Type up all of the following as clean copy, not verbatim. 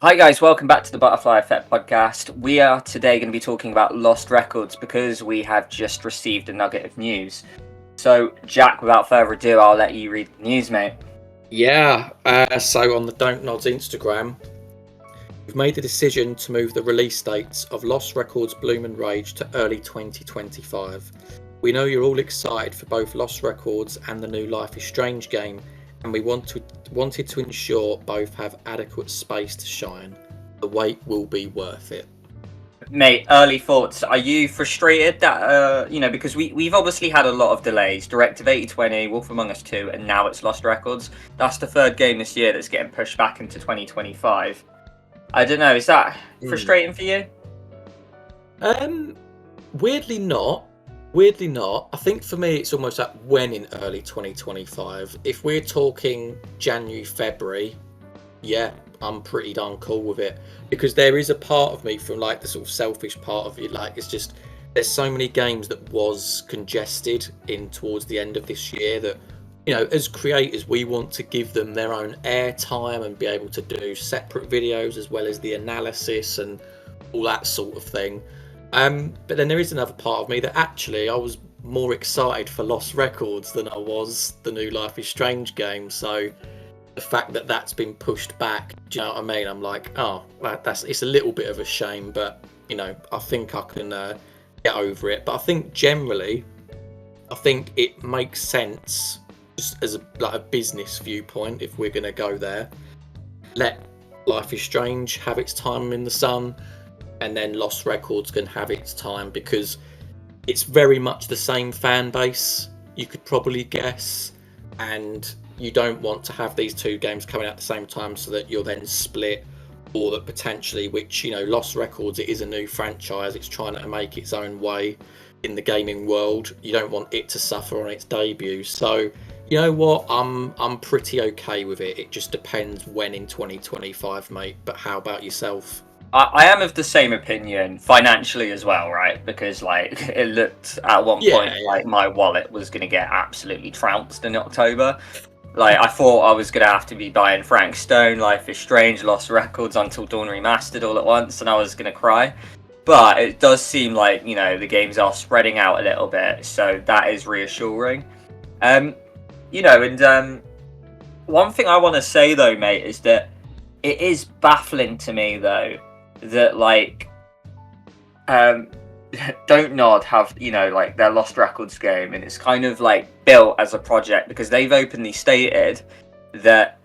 Hi guys, welcome back to the Butterfly Effect podcast. We are today going to be talking about lost records because we have just received a nugget of news. So, Jack, without further ado, I'll let you read the news, mate. Yeah, so on the Don't Nods Instagram, we've made the decision to move the release dates of Lost Records Bloom and Rage to early 2025. We know you're all excited for both Lost Records and the new Life is Strange game, and we wanted to ensure both have adequate space to shine. The wait will be worth it. Mate, early thoughts. Are you frustrated that, because we've obviously had a lot of delays. Directive 8020, Wolf Among Us 2, and now it's Lost Records. That's the third game this year that's getting pushed back into 2025. I don't know, is that frustrating for you? Weirdly not. Weirdly not. I think for me it's almost like when in early 2025. If we're talking January, February, yeah, I'm pretty darn cool with it. Because there is a part of me from like the sort of selfish part of it, like it's just there's so many games that was congested in towards the end of this year that, you know, as creators we want to give them their own airtime and be able to do separate videos as well as the analysis and all that sort of thing. But then there is another part of me that actually I was more excited for Lost Records than I was the new Life is Strange game. So the fact that that's been pushed back, do you know what I mean? I'm like, oh, it's a little bit of a shame, but you know, I think I can get over it. But I think generally, I think it makes sense just as a business viewpoint if we're going to go there. Let Life is Strange have its time in the sun, and then Lost Records can have its time because it's very much the same fan base, you could probably guess, and you don't want to have these two games coming out at the same time so that you're then split, or that potentially, which, you know, Lost Records, it is a new franchise, it's trying to make its own way in the gaming world. You don't want it to suffer on its debut. So, you know what, I'm pretty okay with it. It just depends when in 2025, mate. But how about yourself? I am of the same opinion financially as well, right? Because like it looked at one point like my wallet was going to get absolutely trounced in October. Like I thought I was going to have to be buying Frank Stone, Life is Strange, Lost Records, Until Dawn Remastered all at once, and I was going to cry. But it does seem like, you know, the games are spreading out a little bit, so that is reassuring. Um, one thing I want to say though, mate, is that it is baffling to me though that like Don't Nod have, you know, like their Lost Records game, and it's kind of like built as a project because they've openly stated that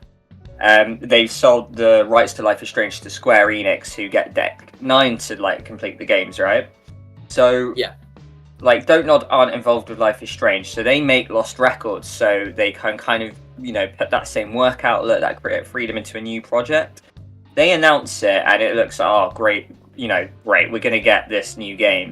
they've sold the rights to Life is Strange to Square Enix, who get Deck 9 to like complete the games, right? So Yeah. like Don't Nod aren't involved with Life is Strange, so they make Lost Records, so they can kind of, you know, put that same work outlet, that creative freedom into a new project. They announce it and it looks like, oh great, you know, great, we're gonna get this new game.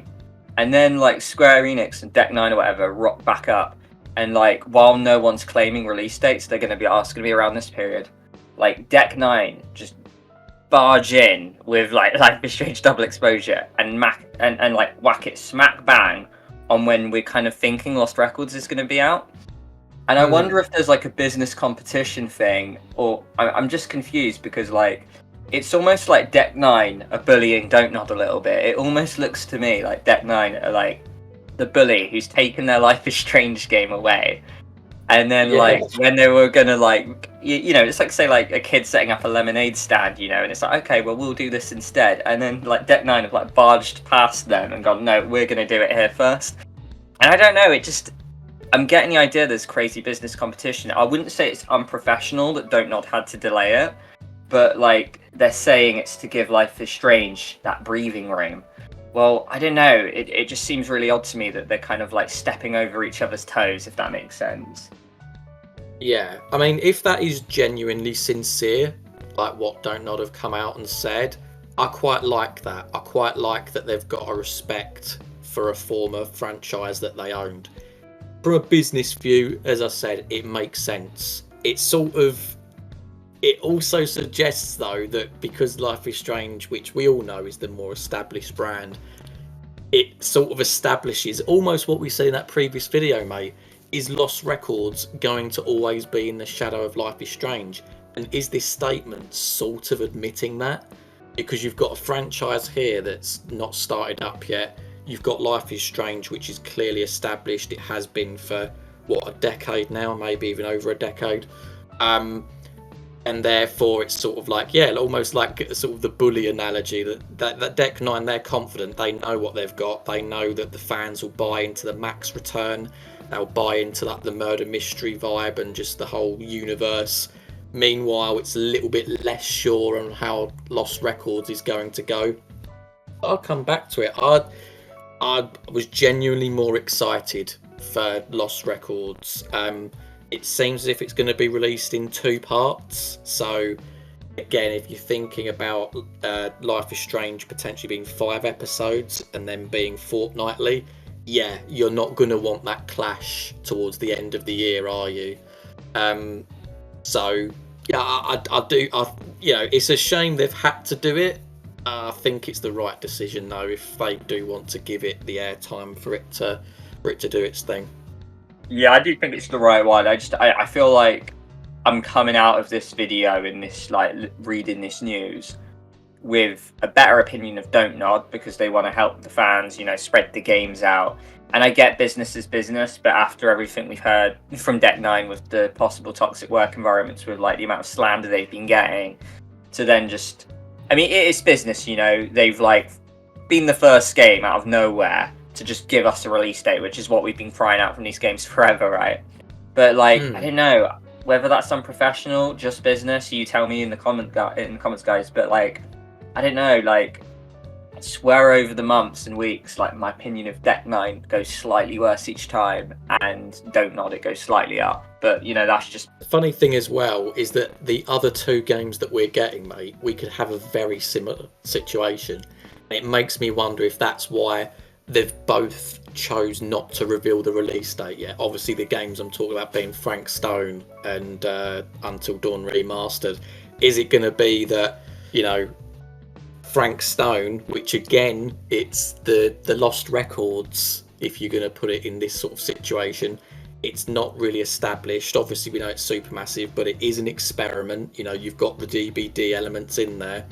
And then like Square Enix and Deck 9 or whatever rock back up, and like while no one's claiming release dates, they're gonna be it's gonna be around this period. Like Deck 9 just barge in with like Life is Strange Double Exposure and like whack it smack bang on when we're kind of thinking Lost Records is gonna be out. And I wonder if there's like a business competition thing, or I'm just confused because like it's almost like Deck 9 are bullying Don't Nod a little bit. It almost looks to me like Deck 9 are like the bully who's taken their Life is Strange game away. And then like when they were gonna like, you know, it's like say like a kid setting up a lemonade stand, you know, and it's like, okay, well we'll do this instead. And then like Deck 9 have like barged past them and gone, no, we're gonna do it here first. And I don't know, I'm getting the idea there's crazy business competition. I wouldn't say it's unprofessional that Don't Nod had to delay it, but like they're saying it's to give Life is Strange that breathing room. Well, I don't know. It just seems really odd to me that they're kind of like stepping over each other's toes, if that makes sense. Yeah, I mean, if that is genuinely sincere, like what Don't Nod have come out and said, I quite like that. I quite like that they've got a respect for a former franchise that they owned. From a business view, as I said, it makes sense. It also suggests, though, that because Life is Strange, which we all know is the more established brand, it sort of establishes almost what we see in that previous video, mate. Is Lost Records going to always be in the shadow of Life is Strange? And is this statement sort of admitting that? Because you've got a franchise here that's not started up yet. You've got Life is Strange, which is clearly established. It has been for, what, a decade now, maybe even over a decade. And therefore it's sort of like, yeah, almost like sort of the bully analogy that Deck 9, they're confident, they know what they've got, they know that the fans will buy into the Max return, they'll buy into like the murder mystery vibe and just the whole universe. Meanwhile, it's a little bit less sure on how Lost Records is going to go. I'll come back to it. I was genuinely more excited for Lost Records. It seems as if it's going to be released in 2 parts. So, again, if you're thinking about Life is Strange potentially being 5 episodes and then being fortnightly, yeah, you're not going to want that clash towards the end of the year, are you? So, yeah, I do. It's a shame they've had to do it. I think it's the right decision, though, if they do want to give it the airtime for it to do its thing. Yeah, I do think it's the right one. I feel like I'm coming out of this video and this, like, reading this news with a better opinion of Don't Nod, because they want to help the fans, spread the games out. And I get business is business, but after everything we've heard from Deck 9 with the possible toxic work environments, with like the amount of slander they've been getting, to then just, I mean, it is business, they've like been the first game out of nowhere to just give us a release date, which is what we've been crying out from these games forever, right? But like, I don't know whether that's unprofessional, just business. You tell me in the comments, guys. But like, I don't know. Like, I swear over the months and weeks, like my opinion of Deck 9 goes slightly worse each time, and Don't Nod, it goes slightly up. But that's just. The funny thing as well is that the other 2 games that we're getting, mate, we could have a very similar situation. And it makes me wonder if that's why they've both chose not to reveal the release date yet. Obviously, the games I'm talking about being Frank Stone and Until Dawn Remastered. Is it going to be that, Frank Stone, which again, it's the Lost Records, if you're going to put it in this sort of situation, it's not really established. Obviously, we know it's Supermassive, but it is an experiment. You've got the DBD elements in there.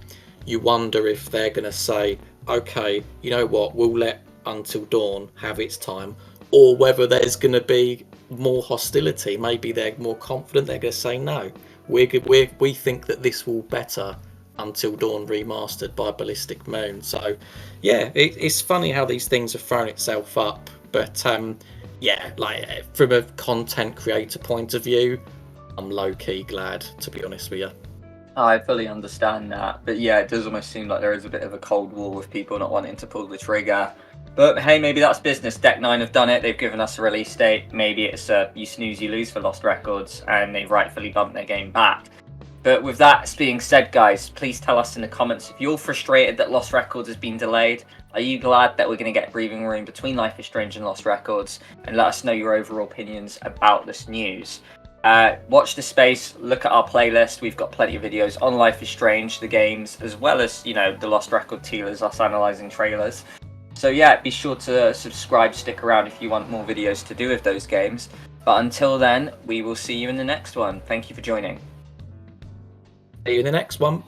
You wonder if they're going to say, okay, you know what, we'll let Until Dawn have its time, or whether there's going to be more hostility. Maybe they're more confident, they're going to say no, we think that this will better Until Dawn Remastered by Ballistic Moon. So yeah, it's funny how these things have thrown itself up, but like from a content creator point of view, I'm low-key glad, to be honest with you. I fully understand that, but yeah, it does almost seem like there is a bit of a cold war with people not wanting to pull the trigger. But hey, maybe that's business. Deck 9 have done it. They've given us a release date. Maybe it's you snooze, you lose for Lost Records, and they've rightfully bumped their game back. But with that being said, guys, please tell us in the comments if you're frustrated that Lost Records has been delayed. Are you glad that we're going to get breathing room between Life is Strange and Lost Records? And let us know your overall opinions about this news. Watch the space, look at our playlist. We've got plenty of videos on Life is Strange, the games, as well as, the Lost Record tealers, us analysing trailers. So yeah, be sure to subscribe, stick around if you want more videos to do with those games. But until then, we will see you in the next one. Thank you for joining. See you in the next one.